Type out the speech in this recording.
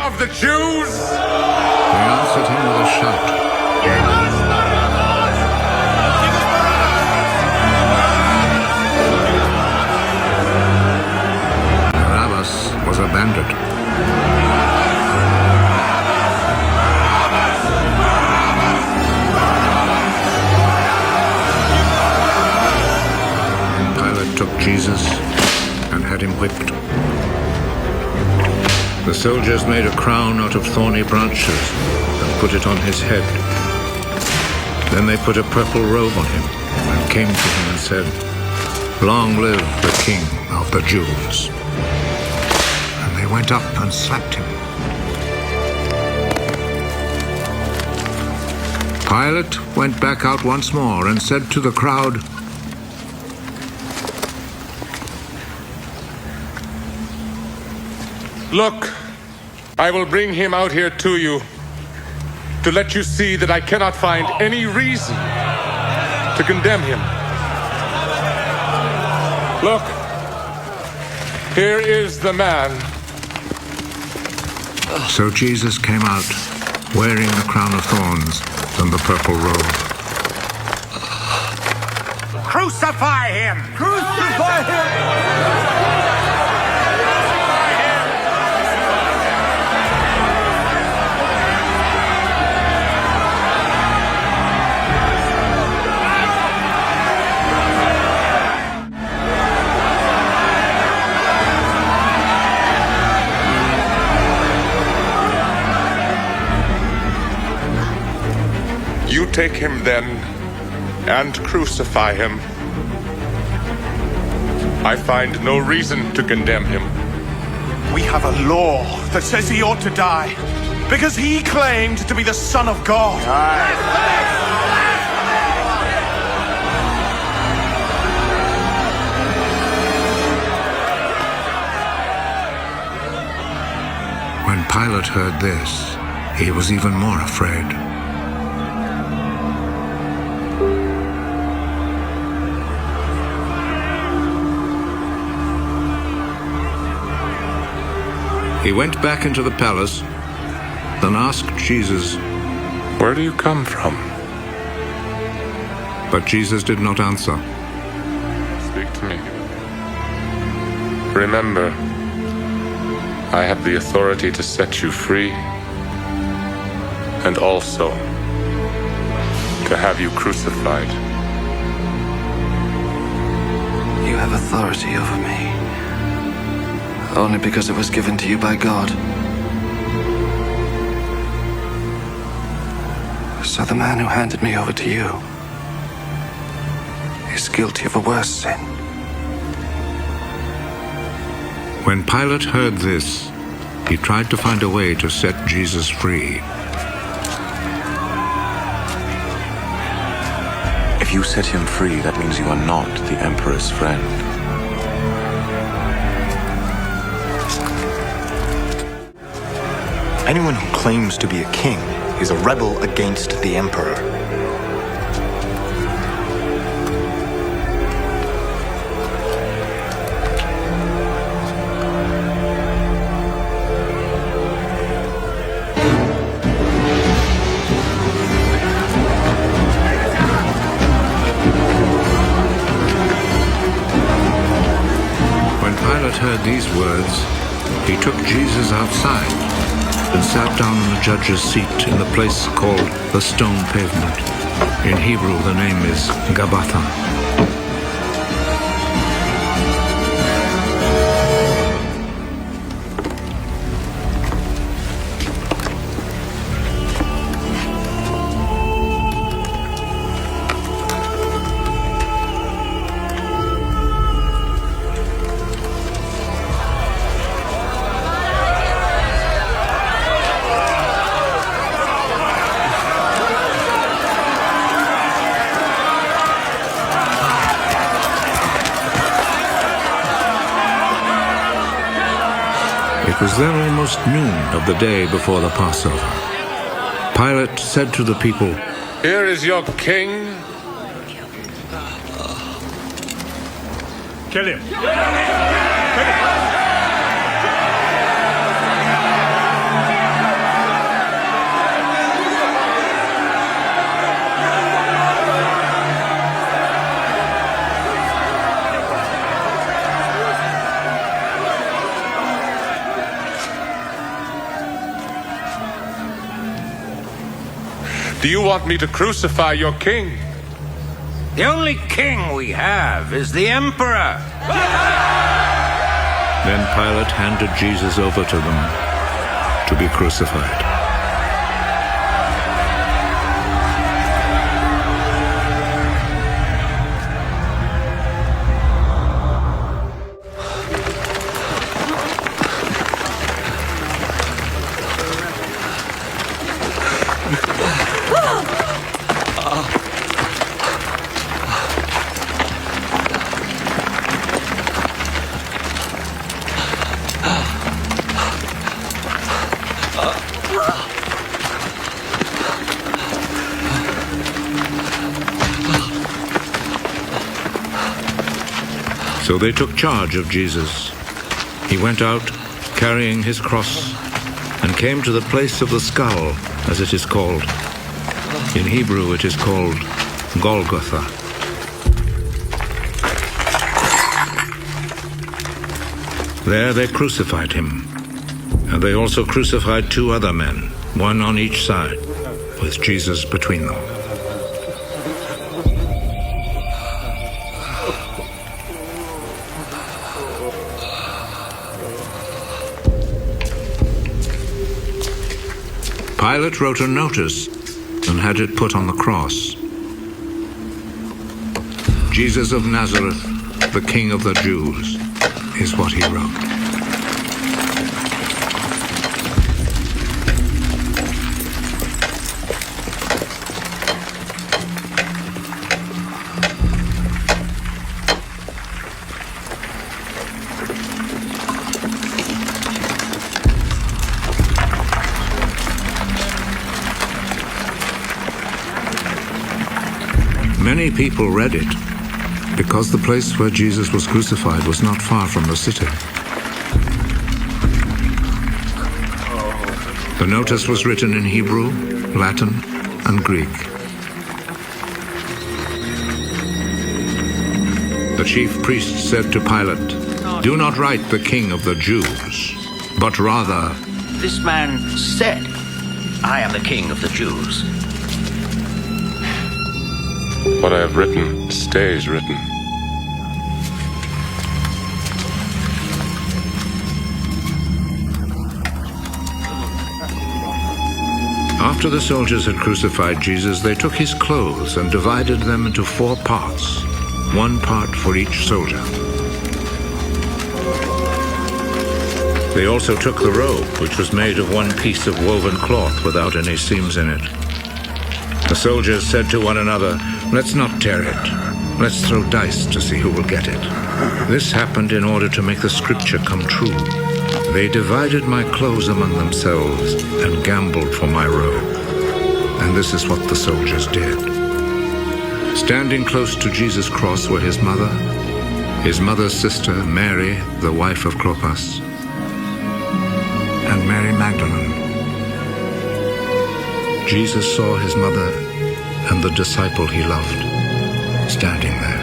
of the Jews? They answered him with a shout. Barabbas was a bandit. Pilate took Jesus and had him whipped. The soldiers made a crown out of thorny branches and put it on his head. Then they put a purple robe on him and came to him and said, "Long live the King of the Jews." And they went up and slapped him. Pilate went back out once more and said to the crowd, Look, I will bring him out here to you to let you see that I cannot find any reason to condemn him. Look, here is the man. So Jesus came out, wearing the crown of thorns and the purple robe. Crucify him! Crucify him! You take him then and crucify him. I find no reason to condemn him. We have a law that says he ought to die because he claimed to be the Son of God. When Pilate heard this, he was even more afraid. He went back into the palace, then asked Jesus, Where do you come from? but Jesus did not answer. Speak to me. Remember, I have the authority to set you free and also to have you crucified. You have authority over me, only because it was given to you by God. So the man who handed me over to you is guilty of a worse sin. When Pilate heard this, he tried to find a way to set Jesus free. If you set him free, that means you are not the emperor's friend. Anyone who claims to be a king is a rebel against the emperor. When Pilate heard these words, he took Jesus outside and sat down on the judge's seat in the place called the Stone Pavement. In Hebrew, the name is Gabbatha. It was then almost noon of the day before the Passover. Pilate said to the people, Here is your king. Kill him. Do you want me to crucify your king? The only king we have is the emperor. Then Pilate handed Jesus over to them to be crucified. So they took charge of Jesus. He went out carrying his cross and came to the place of the skull, as it is called. In Hebrew it is called Golgotha. There they crucified him, and they also crucified 2 other men, one on each side, with Jesus between them. Pilate wrote a notice and had it put on the cross. Jesus of Nazareth, the King of the Jews, is what he wrote. Many people read it because the place where Jesus was crucified was not far from the city. The notice was written in Hebrew, Latin, and Greek. The chief priest said to Pilate, "Do not write the King of the Jews, but rather..." This man said, "I am the king of the Jews." What I have written stays written. After the soldiers had crucified Jesus, they took his clothes and divided them into 4 parts, 1 part for each soldier. They also took the robe, which was made of 1 piece of woven cloth without any seams in it. The soldiers said to one another, "Let's not tear it. Let's throw dice to see who will get it." This happened in order to make the scripture come true. They divided my clothes among themselves and gambled for my robe. And this is what the soldiers did. Standing close to Jesus' cross were his mother's sister, Mary, the wife of Clopas, and Mary Magdalene. Jesus saw his mother and the disciple he loved standing there.